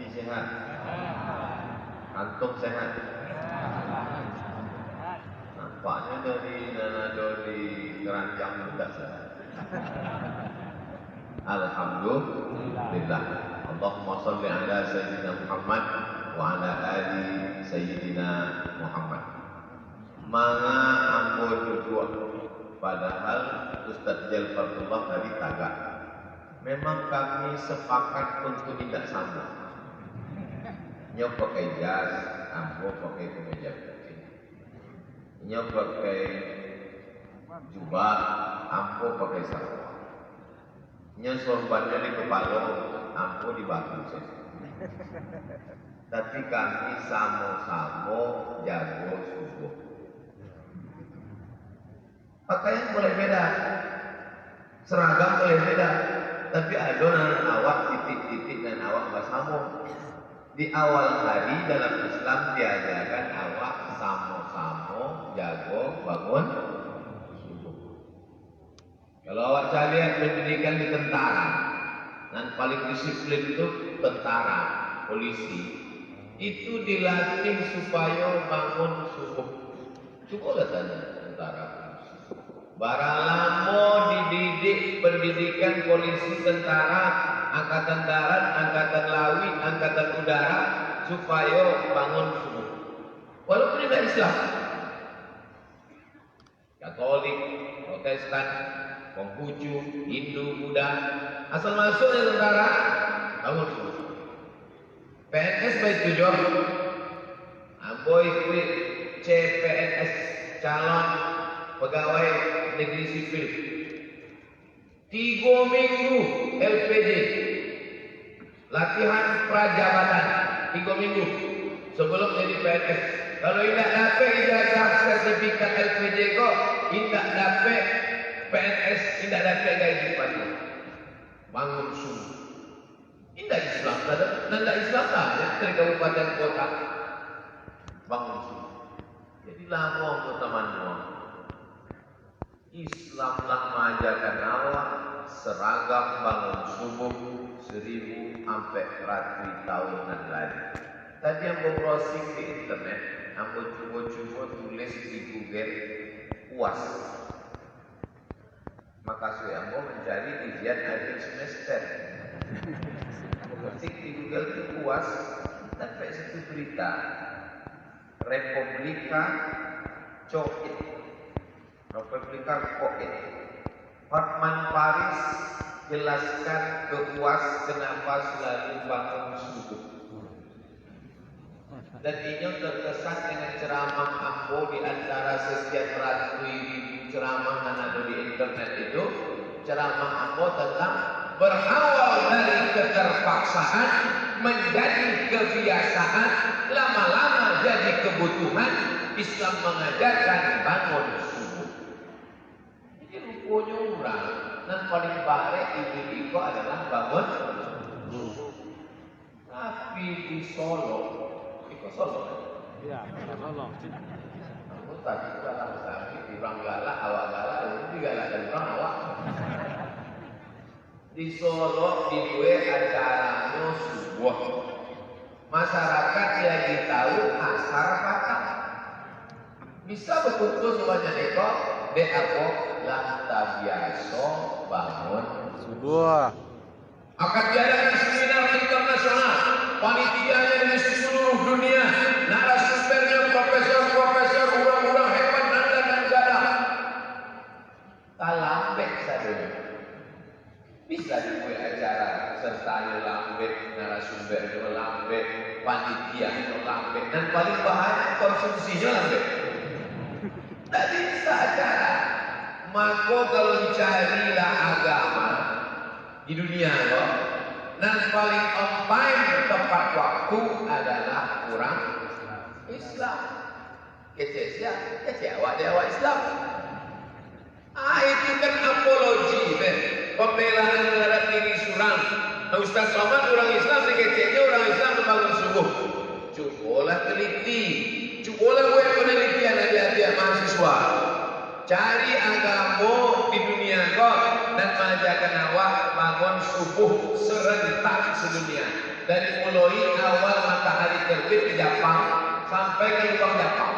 sehat. Antum sehat. Nampaknya dari Nanado di keranjang muda sehat. Alhamdulillah. Allahumma salli ala Sayyidina Muhammad wa ala ali Sayyidina Muhammad. Manga ampun berdua. Padahal Ustaz Jalfatullah dari Tagak. Memang kami sepakat untuk tidak sama. Nyok pakai jas, ambo pakai kemeja putih. Nyok pakai jubah, ambo pakai sarung. Nyok sorbannya di kepala, ambo di batu. Tapi kami sama-sama jago subuh. Pakaian boleh beda, seragam boleh beda, tapi adonan awak titik-titik dan awak bersama. Di awal hari dalam Islam diajarkan awak sama-sama jago bangun subuh. Kalau awak lihat pendidikan di tentara, dan paling disiplin itu tentara, polisi, itu dilatih supaya bangun subuh. Coba tanya tentara. Barang lama dididik pendidikan polisi, tentara, angkatan darat, angkatan laut, angkatan udara supaya bangun subuh. Walaupun tidak Islam, Katolik, Protestan, Konghucu, Hindu, Buddha, asal masuk dari tentara bangun subuh. PNS baik tujuh, ambo ikut CPNS, calon pegawai negeri sipil. 3 minggu LPJ, latihan prajabatan 3 minggu sebelum jadi PNS. Kalau tidak dapat ijazah sertifikat LPJ kok, tidak dapat PNS, tidak dapat gaji pagi. Bangun subuh. Tidak Islam, tidak Islam saja dari kabupaten kota. Bangun subuh. Jadi lama untuk teman-teman. Islamlah mengajarkan awak seragam bangun subuh 1000 sampai 100 tahunan lagi. Tadi yang browsing di internet, aku coba-coba tulis di Google UAS. Maka saya mau mencari ujian akhir semester. Ketik di Google itu UAS, sampai situ berita Republika Koit. Hotman Paris jelaskan ke UAS kenapa selalu bangun subuh. Dan ini terkesan dengan ceramah ambo di antara sekian ratus ribu ceramah yang ada di internet itu. Ceramah ambo tentang berawal dari keterpaksaan menjadi kebiasaan, lama-lama jadi kebutuhan. Islam mengajarkan bangun subuh. Jadi rupanya orang dan paling baik itu adalah bangun subuh. Tapi di Solo, iya, Solo. Aku tadi dalam sapi orang galak, awak galak, itu galak dan orang awak. Di Solo dibuat acaranya subuh. Masyarakat lagi tahu asar patah. Bisa betul semuanya neko, dek aku lah biasa bangun Subuh. akan diadakan seminar internasional, panitianya dari seluruh dunia, narasumbernya profesor-profesor, orang-orang hebat dan negara. Talambek saja. Bisa dibuat acara serta lambek, narasumbernya lambek, panitianya lambek, dan paling bahaya konsumsinya lambek. Tak bisa acara. Maka kalau dicarilah agama di dunia loh, dan paling on time tepat waktu adalah orang Islam. Kece awak Islam. Itu kan apologi, pembelaan terhadap diri surang. Ustaz Somad orang Islam, sekecenya orang Islam membangun subuh. Cobalah teliti, cobalah buat penelitian adik-adik mahasiswa. Cari agama di dunia kau dan mengajarkan awak bangun subuh serentak sedunia. dari mulai awal matahari terbit di Jepang sampai ke lubang Jepang.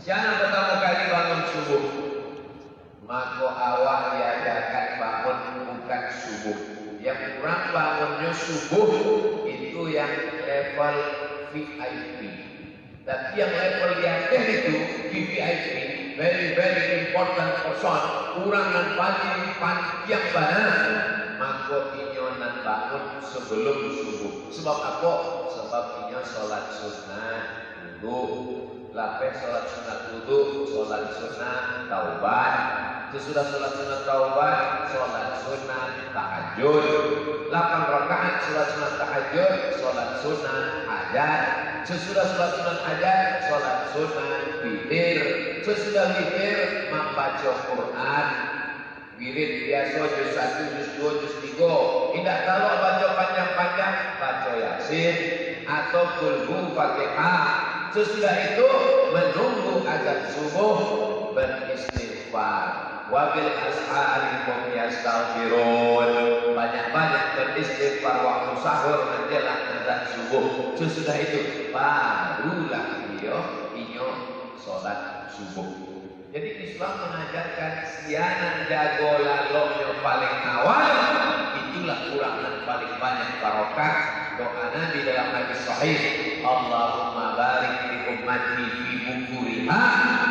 Siapa pertama kali bangun subuh? Maka awal diadakan bangun bukan subuh. Yang kurang bangunnya subuh itu yang level VIP. Tapi yang level di atas itu VVIP, very important person, kurang dan paling panjang banget. Maka inyonan bangun sebelum subuh. Sebab apa? Sebab inyo sholat sunnah dulu. Lapeh sholat sunat wudu, sholat sunat taubat. Sesudah sholat sunat taubat, sholat sunat tahajud. 8 rakaat sholat sunat tahajud, sholat sunat hajat. Sesudah sholat sunat hajat, sholat sunat witir. Sesudah witir, membaca Quran. Wirid biasa juz 1, juz 2, juz 3. Tidak kalau baca panjang-panjang, baca Yasin atau Qul Fatihah. Sesudah itu menunggu azan subuh, beristighfar. Wabil ashari hum yastaghfirun. Banyak-banyak beristighfar waktu sahur menjelang azan subuh. Sesudah itu barulah inyo sholat subuh. Jadi Islam mengajarkan sianan jago laloknya paling awal, itulah kurang dan paling banyak barokah. Doa Nabi dalam hadis sahih, Allahumma barik li ummati fi bukuriha,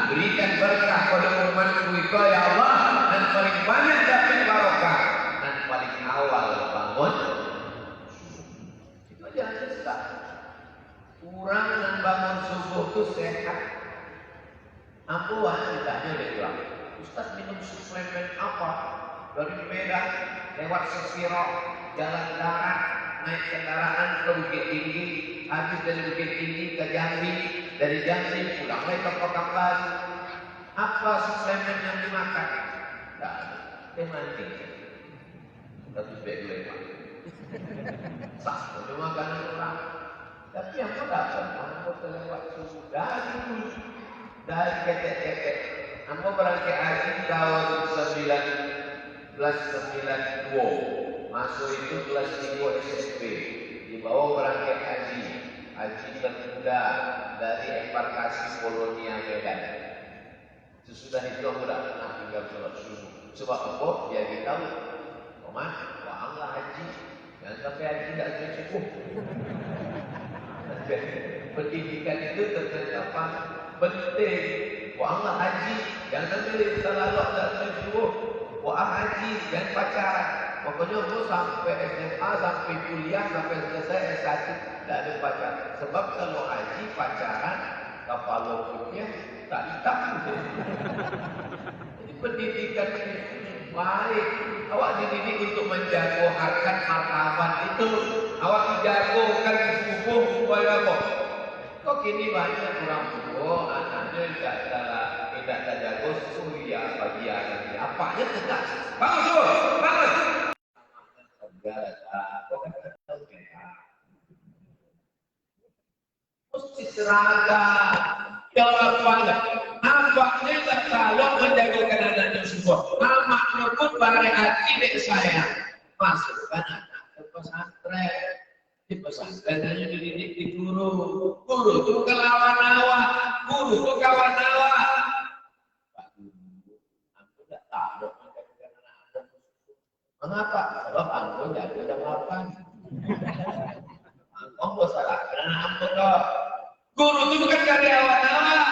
berikan berkah pada umatku itu ya Allah, dan paling banyak dapat barokah dan paling awal bangun. Itu aja susah. Kurang dan bangun subuh itu sehat. Ampuan ditanya dia bilang, Ustaz minum suplemen apa? Dari Medan lewat Sesiro, jalan darat, naik kendaraan ke Bukit Tinggi, habis dari Bukit Tinggi ke Jambi, dari Jambi pulang lagi ke Kota Baru. Apa suplemen yang dimakan? Tidak ada. Dia mandi. Tapi baik lewat. Sah, itu makanan orang. Tapi yang dapat, aku terlewat subuh dari ketek-ketek. Aku berangkat haji tahun 1992. Masuk itu kelas 5 SMP. Dibawa berangkat haji termuda dari embarkasi Polonia Medan. Sesudah itu aku tidak pernah tinggal sholat subuh. Sebab apa? Dia beritahu, Omah, Allah haji. Jangan sampai haji tidak sholat subuh. Pendidikan itu ternyata penting. Allah haji, jangan sampai terlalu tidak sholat subuh. Haji, jangan pacaran. Pokoknya aku sampai SMA, sampai kuliah, sampai selesai S1 tidak ada pacaran. Sebab kalau haji pacaran, kepala putihnya tak ditakut. Jadi pendidikan ini baik. Awak dididik untuk menjaga harkat martabat itu. Awak dijagokan di subuh supaya apa? Kok kini banyak orang tua anaknya tidak terjaga surya pagi hari. Apanya tegak? Bangun subuh, bangun. Mesti seragam. Jawab banget. Nampaknya tak kalau menjagokan anaknya semua. Nampaknya pun barang hati dek saya. Masukkan anak ke pesantren. Di pesantren hanya dididik di guru. Guru itu kelawan awak. Guru itu kawan awak. Pak Guru, aku tidak tahu menjagokan anak-anak. Mengapa? Sebab aku jago jam 8. Aku salah. Karena aku tahu. Guru itu bukan karyawan awak.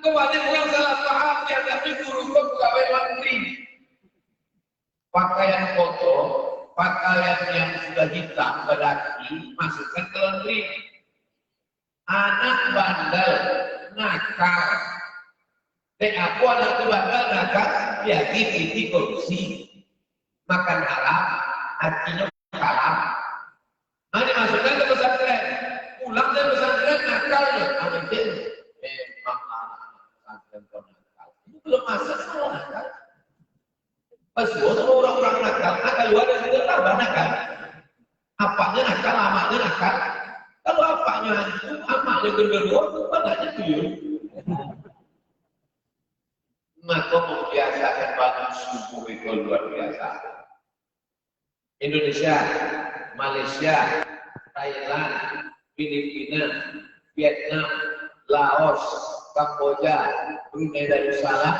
Kau banyak orang salah paham. Tapi guru itu pegawai menteri. Pakaian kotor, pakaian yang sudah hitam berarti masukkan ke laundry. Anak bandel nakal. Dan aku anak itu bandel nakal, ya gigi korupsi. Makan haram, artinya haram. Nah dimasukkan ke pesantren. Pulang dari pesantren nakal ya. Amin. Pesantren kau nakal. Itu belum masuk semua nakal. Pas semua orang-orang nakal luar dan juga tambah nakal. Apanya nakal, amaknya nakal. Kalau apanya itu, amaknya gendera, padanya tuyul. Maka membiasakan bangun subuh itu luar biasa. Indonesia Malaysia, Thailand, Filipina, Vietnam, Laos, Kamboja, Brunei Darussalam,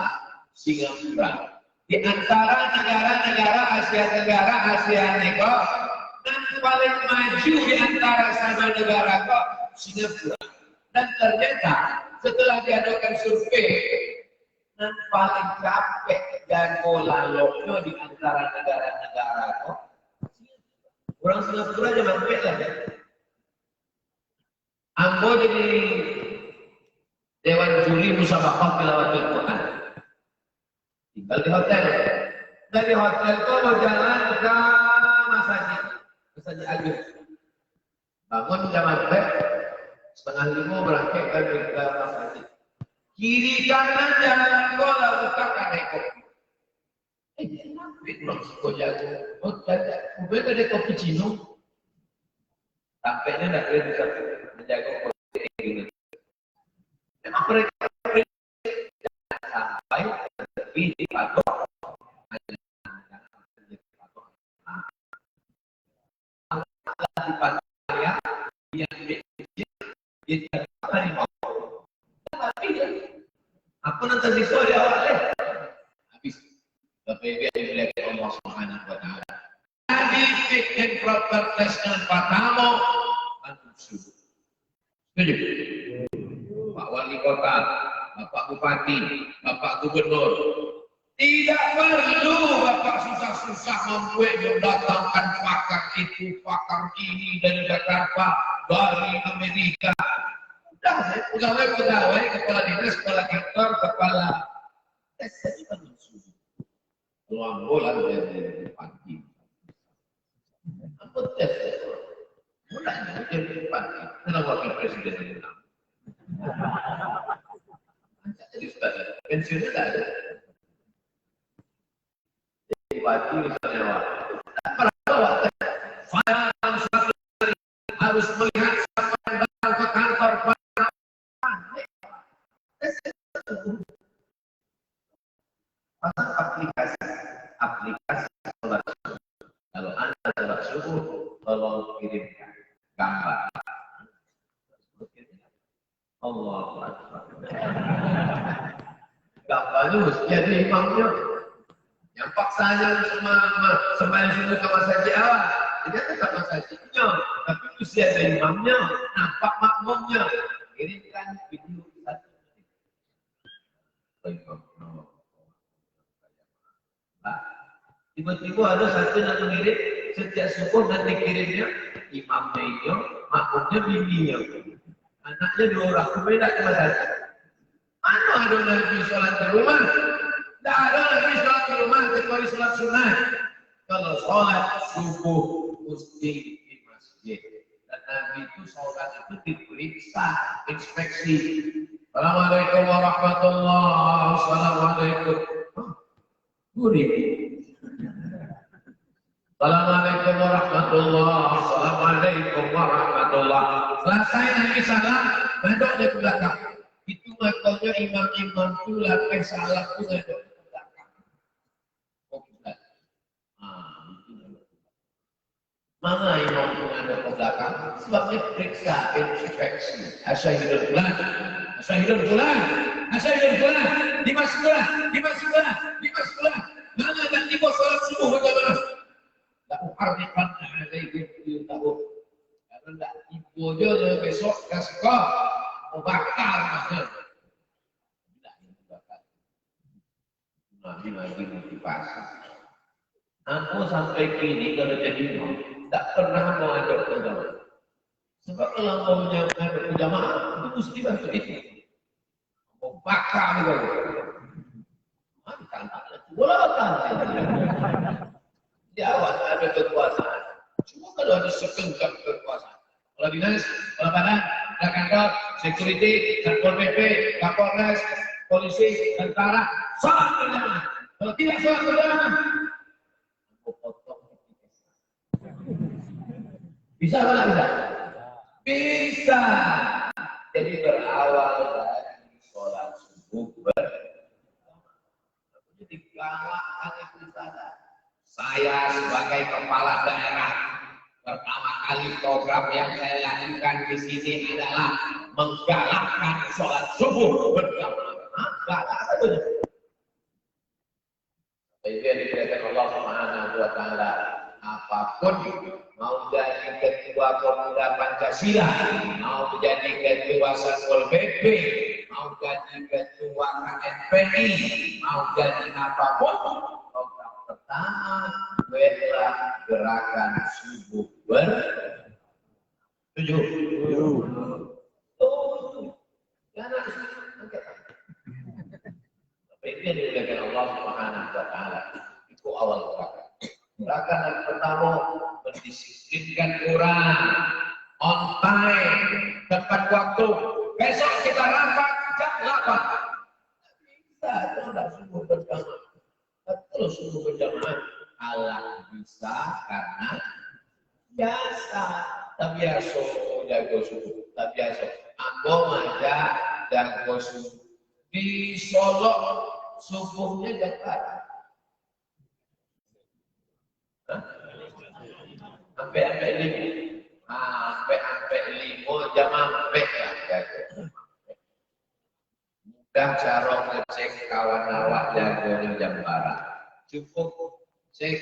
Singapura. Di antara negara-negara Asia Tenggara, ASEAN itu, yang paling maju di antara sama negara kok Singapura. Dan ternyata setelah diadakan survei, yang paling capek dan laloknya di antara negara-negara kok orang Singapura aja mampir lah ya. Ambo jadi Dewan Juri Musabaqah Tilawatul Quran. Tinggal di hotel. Dari hotel itu mau jalan ke Masjid Agung. Bangun jam 4:30 berangkat ke Masjid. Kiri kanan jalan gol buka kadek kopi. Kok jago? Oh, ada kopi Cino. Sampainya tidak bisa menjaga kopi ini. Memang mereka sampai lebih di patok. Di patok ya, yang dia hari mau. Tapi aku nanti siswa di awalnya habis. Bapak Ibu yang dimuliakan Allah Subhanahu wa taala. Jadi fit and proper test dengan Pak Tamo langsung. Setuju? Pak Wali Kota, Bapak Bupati, Bapak Gubernur. Tidak perlu Bapak susah-susah membuat mendatangkan pakar itu, pakar ini dari Jakarta, dari Amerika. Udah, pegawai, kepala dinas, kepala kantor, kepala tes saja langsung. Ruang bola dari pagi. Apa tes? Mulai dari pagi. Kenapa wakil presiden ini? Jadi sudah pensiunnya tidak ada. Jadi pagi misalnya tak pernah harus melihat siapa yang datang ke kantor. Pasang aplikasi sholat subuh. Kalau Anda sholat subuh, tolong kirimkan gambar. Allah Akbar. Gambarnya mesti jadi imamnya. Yang paksanya sembahyang subuh sama saja awal, tidak sama sajinya, tapi mesti ada imamnya, nampak makmumnya. Kirimkan video satu menit. Tiba-tiba ada satu yang mengirim setiap subuh dan dikirimnya imamnya itu, makmumnya bibinya, anaknya 2 orang, beda cuma saja. Mana ada Nabi sholat di rumah? Tidak ada Nabi sholat di rumah kecuali sholat sunnah. Kalau sholat subuh mesti di masjid. Dan Nabi itu sholat itu diperiksa, inspeksi. Assalamualaikum warahmatullahi wabarakatuh. Assalamualaikum. Gurih. Assalamualaikum warahmatullahi wabarakatuh. Assalamualaikum warahmatullahi wabarakatuh. Selesai Nabi salam, mandok di belakang. Itu makanya imam-imam itu lakukan salam itu mandok di belakang. Mana imam itu mandok ke belakang? Sebabnya periksa, inspeksi. Asyhadul fulan, asyhadul fulan, asyhadul fulan, Dimas fulan, Dimas fulan, Dimas fulan. Mana dan tiba sholat subuh berjamaah? Hardikan alaihi tahu. Karena tidak ibu aja besok kasih kau mau bakar maksudnya. Tidak bakar. Lagi motivasi. Aku sampai kini kalau jadi imam tak pernah mau ajak ke jamaah. Sebab kalau mau menjalankan ke jamaah itu mesti bantu itu. Mau bakar juga. Mari tantang. Bola bakar. Di awal ada kekuasaan. Cuma kalau ada sekenggam kekuasaan. Kalau dinas, kalau badan, ada kantor, security, satpol PP, kapolres, polisi, tentara, sholat berjamaah. Kalau tidak sholat berjamaah, aku potong. Bisa apa tidak bisa? Bisa. Jadi berawal dari sholat subuh berjamaah. Jadi galak sangat bisa. Saya sebagai kepala daerah Pertama kali program yang saya lakukan di sini adalah menggalakkan sholat subuh berjamaah. Galak saja. Itu yang diberikan Allah Subhanahu wa Ta'ala. Apapun mau jadi ketua pemuda Pancasila, mau menjadi ketua Satpol PP, mau jadi ketua KNPI, mau jadi apapun, program pertama adalah gerakan subuh bertujuh. Karena itu yang diberikan Allah Subhanahu wa Ta'ala. Itu awal gerakan. Gerakan yang pertama mendisiplinkan orang on time, tepat waktu. Besok kita rapat jam 8. Bisa, tidak subuh berjamaah. Betul subuh berjamaah. Allah bisa karena biasa. Tak biasa jago subuh. Tak biasa. Aku aja jago subuh. Di Solo subuhnya Jakarta. Sampai lima jam sampai ya. Mudah cara ngecek kawan awak jago jam barat. Cukup cek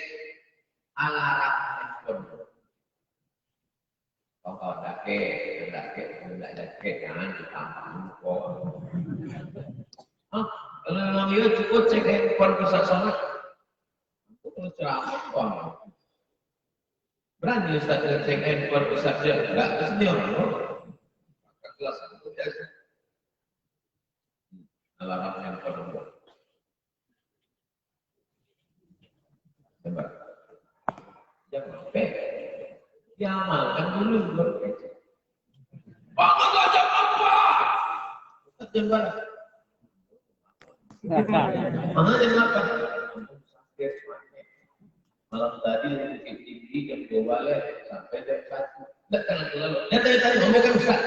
alarm handphone. Kalau dake, jangan ditambah kok. Kalau dia cukup cek handphone pusat sholat. Itu ceramah kok. Berani Ustaz cek handphone Ustaz dia enggak senior. Kakak kelas itu biasa. Alarm handphone. Coba. Jangan diamalkan dulu berkece. Bangun jam apa? Jam berapa? Mana jam 8? Malam tadi mungkin tinggi jam 2 balik sampai jam 1. Datang lalu. Datang ngomongkan Ustaz.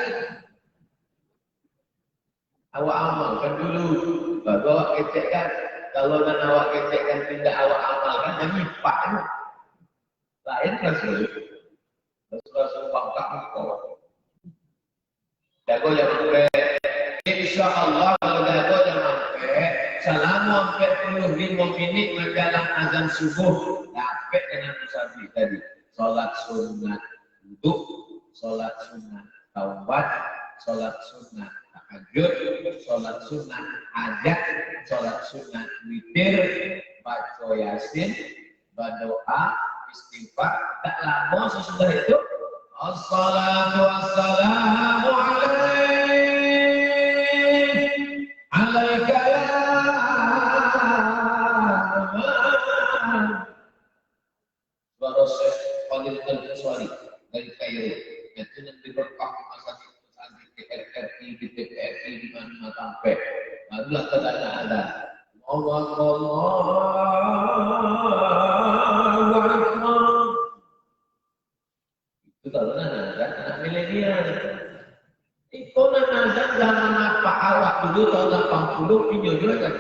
Awak amalkan dulu. Baru awak kecekkan. Kalau dan awak kecekkan tidak awak amalkan, yang nyipak. Lain Rasul. Rasul bangkak kau. Jago yang sampai. Insya Allah kalau jago yang sampai. Selama 45 menit menjelang azan subuh. Sampai dengan musafi tadi. Sholat sunat duduk. Sholat sunat taubat. Sholat sunat tahajud. Sholat sunat hajat. Sholat sunat witir. Baca yasin. Berdoa. Istighfar. Tak lama sesudah itu. Assalatu wassalamu alaika ya suara Syekh Khalil Al-Qaswari dari Kairo. Itu nanti berkah masa di RRI, di TPRI, di mana sampai. Lalu ada. Itu kalau anak milenial. Itu nazar zaman apa awak dulu tahun 80 video juga kan.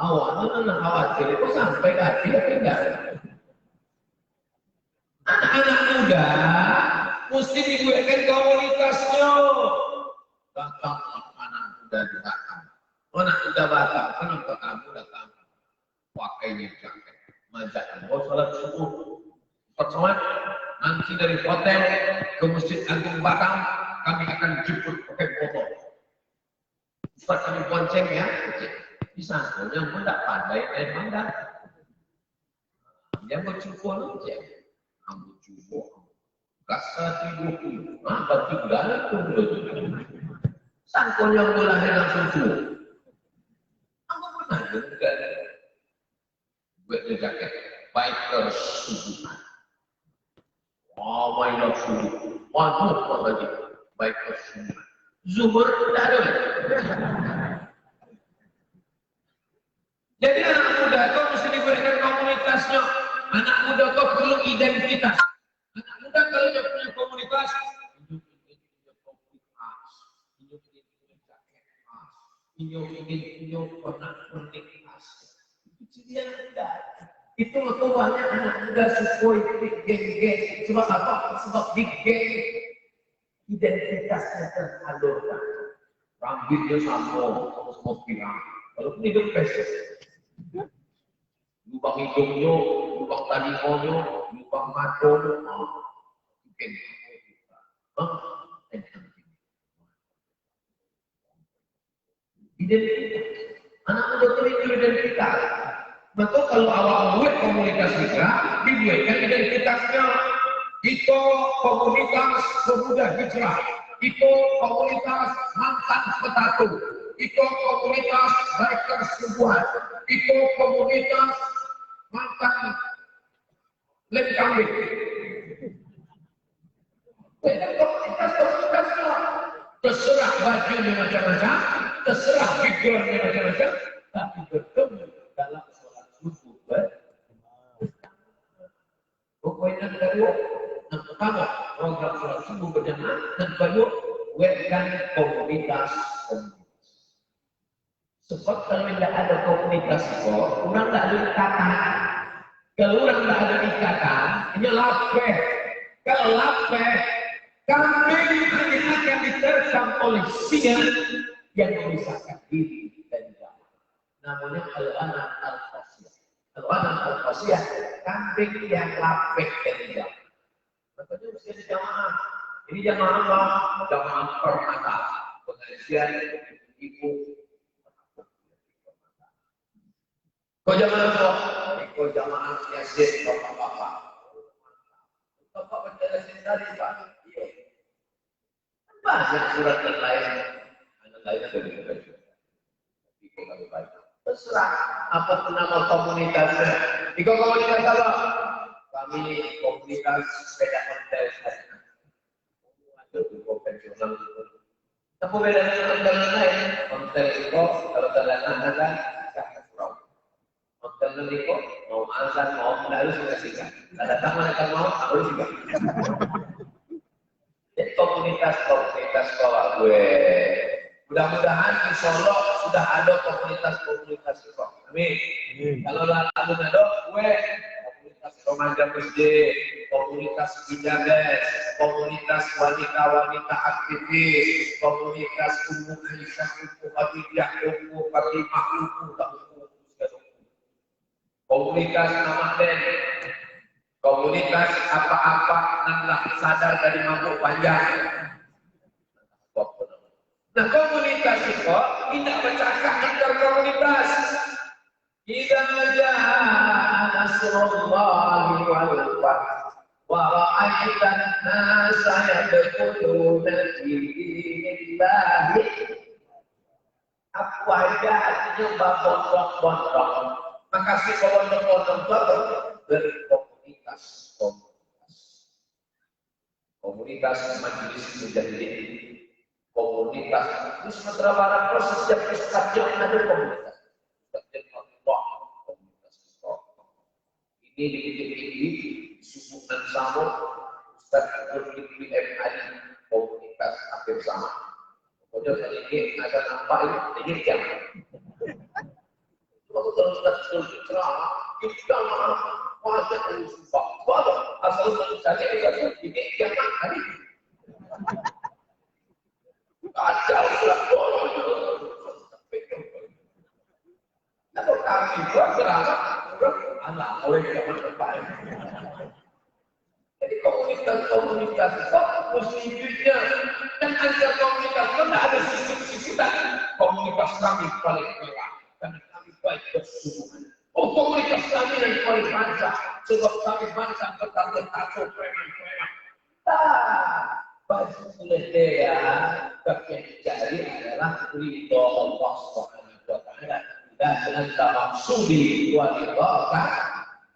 Awalnya khawatir itu sampai kaki tidak. Anak-anak muda mesti dibuatkan komunitasnya. Datang anak muda di Batam. Anak muda Batam, kenapa kamu datang? Pakainya jaket, majakan, sholat subuh. Pesawat nanti dari hotel ke Masjid Agung Batam, kami akan jemput pakai motor. Ustaz kami bonceng ya. Bisa, yang pun tak pandai main mandang. Yang bercukur aja. Ambil cukur. Kasar 30. Apa 30? Sangkul yang mulai langsung cukur. Apa pernah juga? Buat jaket. Bikers subuhan. Bikers subuh. Waduh, apa lagi? Bikers subuhan. Zuhur tidak ada. Jadi anak muda kau mesti diberikan komunitasnya. Anak muda kau perlu identitas. Anak muda kalau dia punya komunitas, ingin pernah bernikah. Yang tidak. Itu banyak anak muda sesuai geng-geng. Sebab apa? Sebab di geng identitasnya tersalurkan. Rambutnya sama semua pirang. Walaupun hidup pesos. Lubang hidungnya, lubang talinganya, lubang matanya. Geng. Identitas. Anak muda itu identitas. Maka kalau awal buat komunitas kita, dibuatkan identitasnya. Itu komunitas pemuda hijrah. Itu komunitas mantan petatu. Itu komunitas biker subuhan. Itu komunitas mantan lem kambing. Komunitas-komunitasnya. Terserah bajunya macam-macam, terserah pikirannya macam-macam, tapi bertemu dalam sholat subuh. Pokoknya kedua, yang pertama program sholat subuh berjamaah, dan kedua buatkan komunitas. Sebab kalau tidak ada komunitas itu, orang tidak ada ikatan. Kalau orang tidak ada ikatan, ini lapeh. Kalau lapeh, kambing akan diterkam oleh singa yang memisahkan diri dan jamaah. Namanya al-anak al-fasiyah. Al-anak al-fasiyah, kambing yang lapeh dan jamaah. Makanya mesti ada jamaah. Ini jamaah apa? Jamaah permata. Pengajian ibu. Kau jamaah apa? Kau jamaah yasin bapak-bapak. Bapak penjelasin tadi Pak. Banyak surat yang lain. Anak lain ada di baju. Tapi kalau baik. Terserah apa nama komunitasnya. Di komunitas apa? Kami komunitas sepeda ontel. Ada tuh konvensional. Tapi beda dengan ontel lain. Ontel itu kalau terlalu ada jangan kurang. Ontel itu mau azan mau harus dikasihkan. Ada taman akan mau harus juga. Jadi komunitas sekolah gue. Mudah-mudahan di Solo sudah ada komunitas sekolah. Amin. Kalau lalu ada gue komunitas remaja masjid, komunitas penjaga, komunitas wanita-wanita aktivis, komunitas umum Aisyah, umum Khadijah, umum Fatimah, umum komunitas Namaden. Komunitas apa-apa nanlah sadar dari mabuk panjang. Nah komunitas itu tidak bercakap antar komunitas. Idza jaa nasrullahi wal fath wa ra'aitan nasa yadkhuluna fi dinillahi apa aja artinya bondok-bondok. Maka si bondok-bondok berkomunitas. Komunitas majelis mujahidin, komunitas di Sumatera Barat proses setiap stadion ada komunitas. Stadion Allah, komunitas Islam. Ini di titik tinggi subuh dan sama Ustaz Zulkifli M. Ali, komunitas hampir sama. Pokoknya kali ini ada nampak ini jam. Waktu kalau Ustaz Zulkifli kita wajah dan sumpah. Waduh, asal saja ini jangan hari. Kacau sudah bolong. Kalau kami buat serangan, anak oleh zaman depan. Jadi komunitas itu musibahnya dan antar komunitas itu tidak ada sisi-sisitan. Komunitas kami paling merah dan kami baik bersungguhan. Oh komunitas kami yang paling bangsa, sebab kami bangsa bertato preman-preman. Baju kulit dia, tapi yang dicari adalah ridho Allah Subhanahu wa Ta'ala dan anta maksudi wa ridha.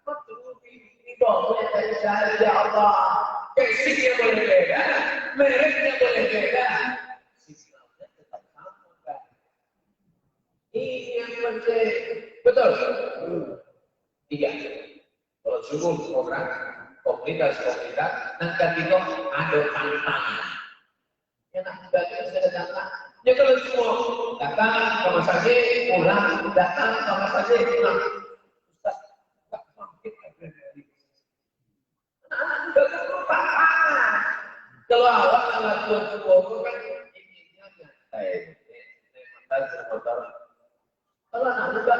Betul ridho boleh dicari ya Allah. Fisiknya boleh beda, mereknya boleh beda, sistemnya tetap sama. Ini yang penting. Betul. Tiga. Kalau subuh program komunitas dan ketiga ada tantangan. Yang nak baca sudah datang. Ya kalau semua datang sama saja pulang, datang sama saja pulang. Kalau awak alat tua kan inginnya motor. Kalau anak muda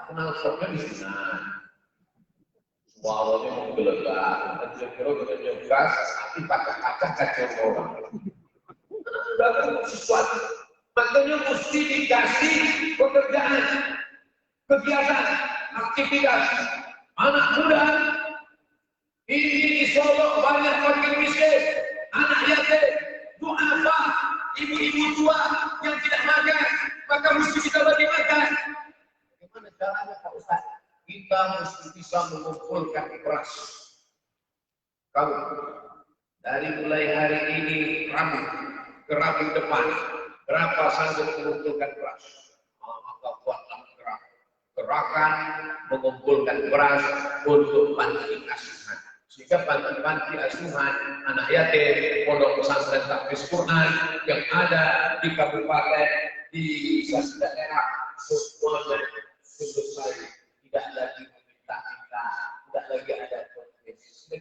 kenal sornya di sana. Awalnya mau gelegar, kira-kira gas, tapi pakai kaca kacau orang. Anak muda sesuatu, makanya mesti dikasih pekerjaan, kegiatan, aktivitas. Anak muda ini di Solo banyak fakir miskin, anak yatim, duafa, ibu-ibu tua yang tidak makan, maka mesti kita bagi makan. Bagaimana caranya Pak Ustaz? Kita mesti bisa mengumpulkan beras. Kamu dari mulai hari ini Rabu ke Rabu depan berapa sanggup mengumpulkan beras? Maka buatlah gerakan mengumpulkan beras untuk panti asuhan. Sehingga panti asuhan anak yatim, pondok pesantren tahfiz Quran yang ada di kabupaten di daerah semuanya selesai. Tidak lagi meminta-minta, tidak lagi ada kompetisi.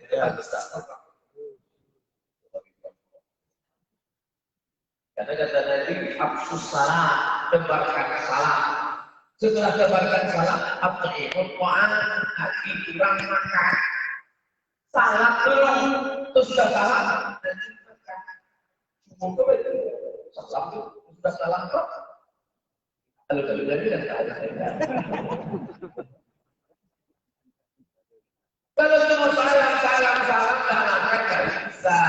Karena kata Nabi, hapsus salah, tebarkan salah. Setelah tebarkan salah, apa ikut Quran, hati kurang makan. Salah belum, terus sudah salah, dan makan. Cuma itu, salah itu sudah salah kok. Kalau Nabi dan tak ada. Kalau cuma salam, tak makan, tak bisa.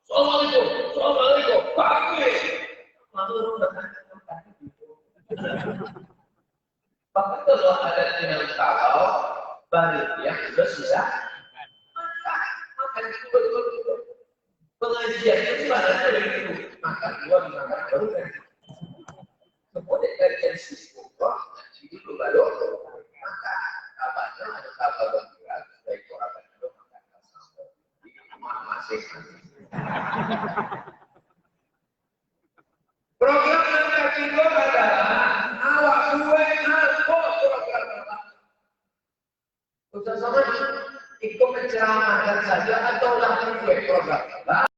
Assalamualaikum, bagus. Lalu bahkan kalau ada dengan kalau baliknya sudah susah, makan itu betul-betul. Pengajian itu ada dari itu, makan dua makan baru kan. Kemudian dari sisi Allah, jadi dulu baru makan. Kabarnya ada kabar berat, baik orang itu makan sama. Ini masing-masing. Program yang kedua adalah awak gue aku program apa? Ustaz Somad ikut menceramahkan saja atau langsung gue program?